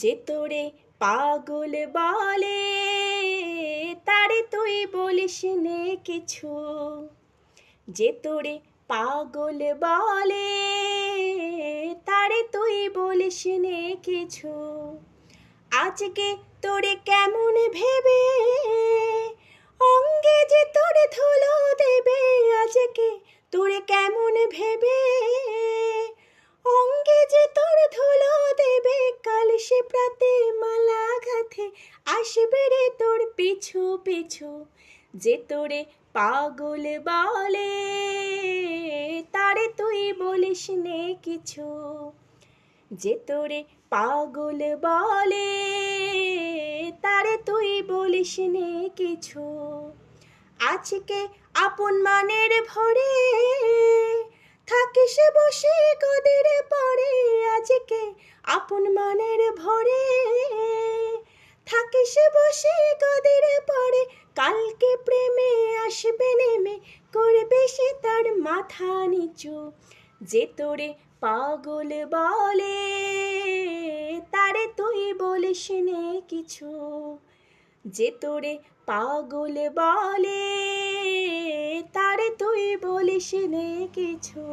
যে তোরে পাগল বলে তারে তুই বলিস নে কিছু। যে তোরে পাগল বলে তারে তুই বলিস নে কিছু। আজকে তোরে কেমন ভেবে অঙ্গে যে তোরে ধুলো দেবে। আজকে তোরে কেমন ভেবে অঙ্গে যে তোর ধুলো দেবে। কাল সে প্রাতে মালা গাঁথে আসবে রে তোর পিছু পিছু। যে তোরে পাগল বলে তারে তুই বলিস নে কিছু। যে তোরে পাগল বলে তারে তুই বলিস নে কিছু। আজকে আপন মানের ভরে থাকিস বসে কদির পরে। আজকে আপন মানের ভরে থাকিস বসে কদির পরে। কালকে প্রেমে আসবে নেমে করবে সে তার মাথা নিচু। যে তোরে পাগল বলে তারে তুই বলিস নে কিছু। যে তোরে পাগল বলে তারে তুই বলিস নে কিছু।